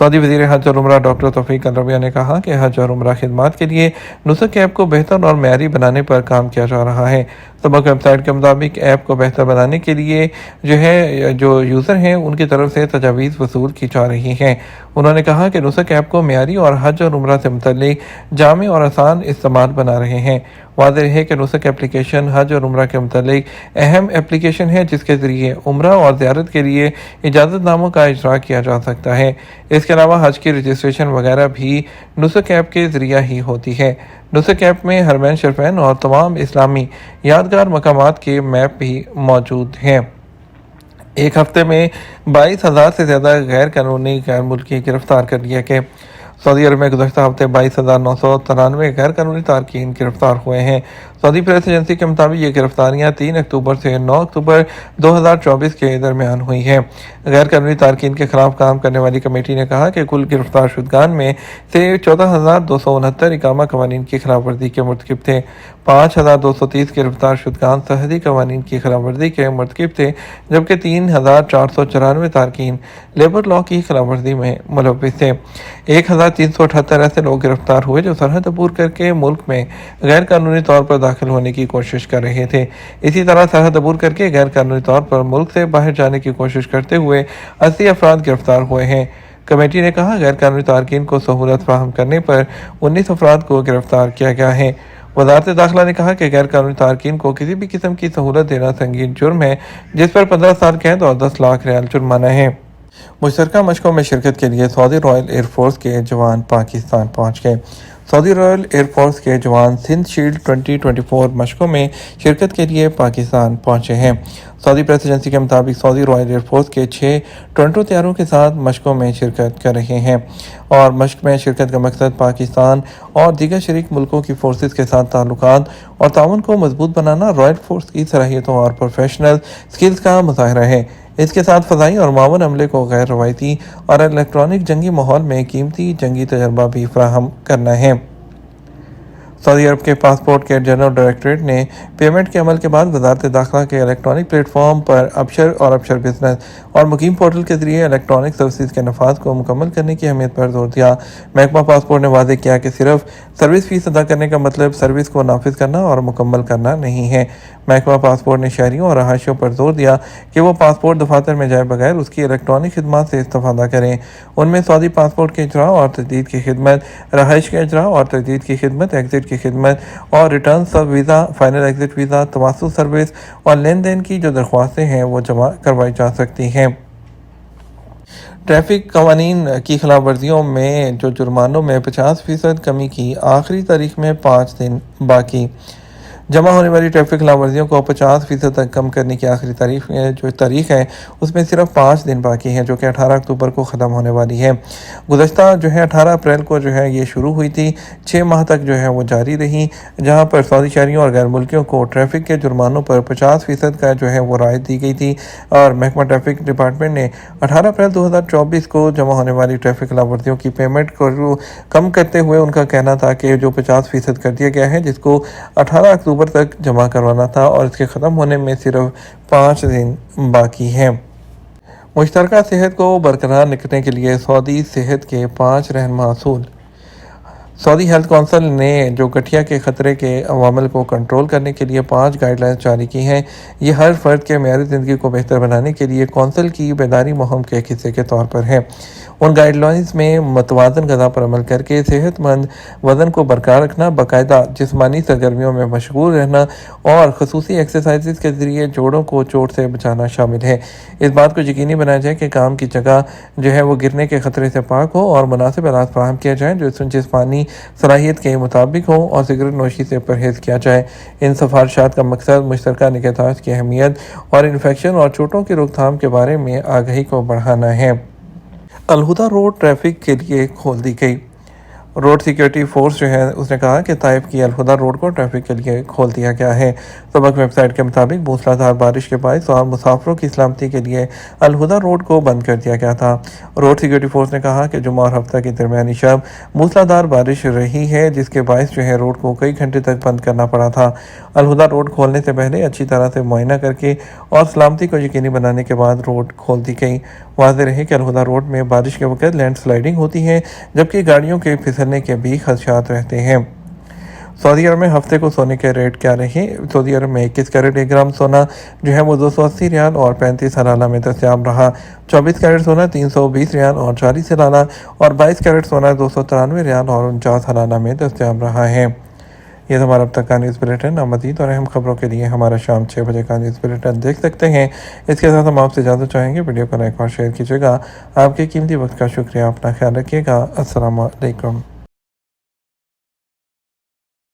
سعودی وزیر حج اور عمرہ ڈاکٹر توفیق الربیہ نے کہا کہ حج اور عمرہ خدمات کے لیے نسخ ایپ کو بہتر اور معیاری بنانے پر کام کیا جا رہا ہے۔ سبق ویب سائٹ کے مطابق ایپ کو بہتر بنانے کے لیے جو یوزر ہیں ان کی طرف سے تجاویز وصول کی جا رہی ہیں۔ انہوں نے کہا کہ نسخ ایپ کو معیاری اور حج اور عمرہ سے متعلق جامع اور آسان استعمال بنا رہے ہیں۔ واضح ہے کہ نسخ اپلیکیشن حج اور عمرہ کے متعلق اہم اپلیکیشن ہے جس کے ذریعے عمرہ اور زیارت کے لیے اجازت ناموں کا اجرا کیا جا سکتا ہے۔ اس کے علاوہ حج کی رجسٹریشن وغیرہ بھی نسخ ایپ کے ذریعہ ہی ہوتی ہے۔ نسخ ایپ میں حرمین شریفین اور تمام اسلامی یادگار مقامات کے میپ بھی موجود ہیں۔ ایک ہفتے میں 22,000 سے زیادہ غیر قانونی غیر ملکی گرفتار کر لیے گئے۔ سعودی عرب میں گزشتہ ہفتے 22,993 غیر قانونی تارکین گرفتار ہوئے ہیں۔ سعودی پریس ایجنسی کے مطابق یہ گرفتاریاں 3 اکتوبر سے 9 اکتوبر 2024 کے درمیان ہوئی ہیں۔ غیر قانونی تارکین کے خلاف کام کرنے والی کمیٹی نے کہا کہ کل گرفتار شدگان میں سے 14,269 اقامہ قوانین کی خلاف ورزی کے مرتکب تھے۔ 5,230 گرفتار شدگان سرحدی قوانین کی خلاف ورزی کے مرتکب تھے، جبکہ 3,494 تارکین لیبر لاء کی خلاف ورزی میں ملوث تھے۔ 1,378 ایسے لوگ گرفتار ہوئے جو سرحد عبور کر کے ملک میں غیر قانونی طور پر داخل ہونے کی کوشش کر رہے تھے۔ اسی طرح سرحد عبور کر کے غیر قانونی طور پر ملک سے باہر جانے کی کوشش کرتے ہوئے 80 افراد گرفتار ہوئے ہیں۔ کمیٹی نے کہا غیر قانونی تارکین کو سہولت فراہم کرنے پر 19 افراد کو گرفتار کیا گیا ہے۔ وزارت داخلہ نے کہا کہ غیر قانونی تارکین کو کسی بھی قسم کی سہولت دینا سنگین جرم ہے، جس پر 15 سال قید اور 10 لاکھ ریال جرمانہ ہے۔ مشترکہ مشقوں میں شرکت کے لیے سعودی رائل ایئر فورس کے جوان پاکستان پہنچ گئے۔ سعودی رائل ایئر فورس کے جوان سندھ شیلڈ 2024 مشقوں میں شرکت کے لیے پاکستان پہنچے ہیں۔ سعودی پریس ایجنسی کے مطابق سعودی رائل ایئر فورس کے 6 ٹورنٹو طیاروں کے ساتھ مشقوں میں شرکت کر رہے ہیں، اور مشق میں شرکت کا مقصد پاکستان اور دیگر شریک ملکوں کی فورسز کے ساتھ تعلقات اور تعاون کو مضبوط بنانا، رائل فورس کی صلاحیتوں اور پروفیشنل سکلز کا مظاہرہ ہے۔ اس کے ساتھ فضائی اور معاون عملے کو غیر روایتی اور الیکٹرانک جنگی ماحول میں قیمتی جنگی تجربہ بھی فراہم کرنا ہے۔ سعودی عرب کے پاسپورٹ کے جنرل ڈائریکٹوریٹ نے پیمنٹ کے عمل کے بعد وزارت داخلہ کے الیکٹرانک پلیٹ فارم پر ابشر اور ابشر بزنس اور مقیم پورٹل کے ذریعے الیکٹرانک سروسز کے نفاذ کو مکمل کرنے کی اہمیت پر زور دیا۔ محکمہ پاسپورٹ نے واضح کیا کہ صرف سروس فیس ادا کرنے کا مطلب سروس کو نافذ کرنا اور مکمل کرنا نہیں ہے۔ محکمہ پاسپورٹ نے شہریوں اور رہائشیوں پر زور دیا کہ وہ پاسپورٹ دفاتر میں جائے بغیر اس کی الیکٹرانک خدمات سے استفادہ کریں۔ ان میں سعودی پاسپورٹ کے اجراء اور تجدید کی خدمت، رہائش کے اجراء اور تجدید کی خدمت، ایگزٹ کی خدمت اور ریٹرن سب ویزا، فائنل ایگزٹ ویزا، توسط سروس اور لین دین کی جو درخواستیں ہیں وہ جمع کروائی جا سکتی ہیں۔ ٹریفک قوانین کی خلاف ورزیوں میں جرمانوں میں 50% کمی کی آخری تاریخ میں 5 دن باقی۔ جمع ہونے والی ٹریفک خلاف ورزیوں کو 50% تک کم کرنے کی آخری تاریخ ہے اس میں صرف 5 دن باقی ہیں، جو کہ 18 اکتوبر کو ختم ہونے والی ہے۔ گزشتہ 18 اپریل کو یہ شروع ہوئی تھی، 6 ماہ تک وہ جاری رہی، جہاں پر سعودی شہریوں اور غیر ملکیوں کو ٹریفک کے جرمانوں پر 50% کا وہ رعایت دی گئی تھی، اور محکمہ ٹریفک ڈپارٹمنٹ نے 18 اپریل 2024 کو جمع ہونے والی ٹریفک خلاف ورزیوں کی پیمنٹ کو کم کرتے ہوئے ان کا کہنا تھا کہ جو 50% کر دیا گیا ہے، جس کو 18 اکتوبر تک جمع کروانا تھا، اور اس کے ختم ہونے میں صرف 5 دن باقی ہیں۔ مشترکہ صحت کو برقرار رکھنے کے لیے سعودی صحت کے 5 رہنما اصول۔ سعودی ہیلتھ کونسل نے گٹھیا کے خطرے کے عوامل کو کنٹرول کرنے کے لیے 5 گائیڈ لائنز جاری کی ہیں۔ یہ ہر فرد کے معیار زندگی کو بہتر بنانے کے لیے کونسل کی بیداری مہم کے ایک حصے کے طور پر ہے۔ ان گائیڈ لائنز میں متوازن غذا پر عمل کر کے صحت مند وزن کو برقرار رکھنا، باقاعدہ جسمانی سرگرمیوں میں مشغول رہنا اور خصوصی ایکسرسائزز کے ذریعے جوڑوں کو چوٹ سے بچانا شامل ہے۔ اس بات کو یقینی بنایا جائے کہ کام کی جگہ وہ گرنے کے خطرے سے پاک ہو، اور مناسب آلات فراہم کیا جائیں جو جسمانی صلاحیت کے مطابق ہوں، اور سگریٹ نوشی سے پرہیز کیا جائے۔ ان سفارشات کا مقصد مشترکہ نگہداشت کی اہمیت اور انفیکشن اور چوٹوں کی روک تھام کے بارے میں آگاہی کو بڑھانا ہے۔ الہدیٰ روڈ ٹریفک کے لیے کھول دی گئی۔ روڈ سیکیورٹی فورس اس نے کہا کہ طائف کی الہدیٰ روڈ کو ٹریفک کے لیے کھول دیا گیا ہے۔ سبق ویب سائٹ کے مطابق موسلا دھار بارش کے باعث اور مسافروں کی سلامتی کے لیے الہدیٰ روڈ کو بند کر دیا گیا تھا۔ روڈ سیکیورٹی فورس نے کہا کہ جمعہ اور ہفتہ کی درمیانی شب موسلا دھار بارش رہی ہے، جس کے باعث روڈ کو کئی گھنٹے تک بند کرنا پڑا تھا۔ الہدیٰ روڈ کھولنے سے پہلے اچھی طرح سے معائنہ کر کے اور سلامتی کو یقینی بنانے کے بعد روڈ کھول دی گئی۔ واضح رہے کہ الہدا روڈ میں بارش کے وقت لینڈ سلائیڈنگ ہوتی ہے، جبکہ گاڑیوں کے پھسلنے کے بھی خدشات رہتے ہیں۔ سعودی عرب میں ہفتے کو سونے کے ریٹ کیا رہے؟ سعودی عرب میں 21 کیرٹ 1 گرام سونا جو ہے وہ 280 ریال اور 35 سلانہ میں دستیاب رہا۔ 24 کیرٹ سونا 320 ریال اور 40 سلانہ اور 22 کیرٹ سونا 293 ریال اور 49 سلانہ میں دستیاب رہا ہے۔ یہ تو ہمارا اب تک کا نیوز بلیٹن۔ مزید اور اہم خبروں کے لیے ہمارا شام 6 بجے کا نیوز بلیٹن دیکھ سکتے ہیں۔ اس کے ساتھ ہم آپ سے اجازت چاہیں گے، ویڈیو کو لائک اور شیئر کیجیے گا۔ آپ کے قیمتی وقت کا شکریہ، اپنا خیال رکھیے گا۔ السلام علیکم۔